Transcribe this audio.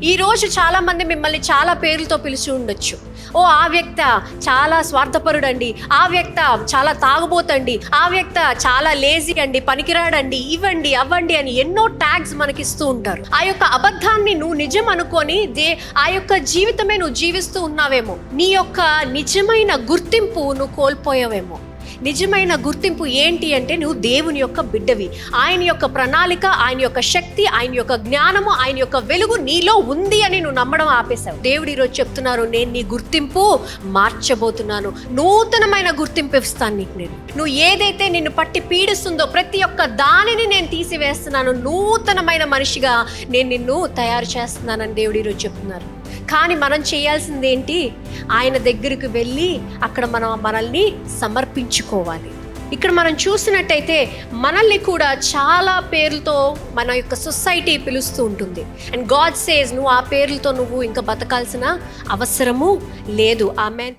ఈరోజు చాలామంది మిమ్మల్ని చాలా పేర్లతో పిలిచి ఉండొచ్చు. ఓ ఆ వ్యక్త చాలా స్వార్థపరుడండి, ఆ వ్యక్త చాలా తాగుబోతండి, ఆ వ్యక్త చాలా లేజీ అండి, పనికిరాడండి, ఇవ్వండి అవ్వండి అని ఎన్నో ట్యాగ్స్ మనకిస్తూ ఉంటారు. ఆ యొక్క అబద్ధాన్ని నువ్వు నిజం అనుకొని ఆ యొక్క జీవితమే నువ్వు జీవిస్తూ ఉన్నావేమో. నీ యొక్క నిజమైన గుర్తింపు నువ్వు కోల్పోయావేమో. నిజమైన గుర్తింపు ఏంటి అంటే నువ్వు దేవుని యొక్క బిడ్డవి. ఆయన యొక్క ప్రణాళిక, ఆయన యొక్క శక్తి, ఆయన యొక్క జ్ఞానము, ఆయన యొక్క వెలుగు నీలో ఉంది అని నువ్వు నమ్మడం ఆపేశావు. దేవుడు ఈరోజు చెప్తున్నారు, నేను నీ గుర్తింపు మార్చబోతున్నాను. నూతనమైన గుర్తింపు ఇస్తాను నీకు. నువ్వు ఏదైతే నిన్ను పట్టి పీడిస్తుందో ప్రతి ఒక్క దానిని నేను తీసివేస్తున్నాను. నూతనమైన మనిషిగా నేను నిన్ను తయారు చేస్తున్నానని దేవుడు ఈరోజు చెప్తున్నారు. కానీ మనం చేయాల్సింది ఏంటి? ఆయన దగ్గరికి వెళ్ళి అక్కడ మనల్ని సమర్పించుకోవాలి. ఇక్కడ మనం చూసినట్టయితే మనల్ని కూడా చాలా పేర్లతో మన యొక్క సొసైటీ పిలుస్తూ ఉంటుంది. అండ్ గాడ్ సేస్ నువ్వు ఆ పేర్లతో నువ్వు ఇంకా బతకాల్సిన అవసరము లేదు. ఆమేన్.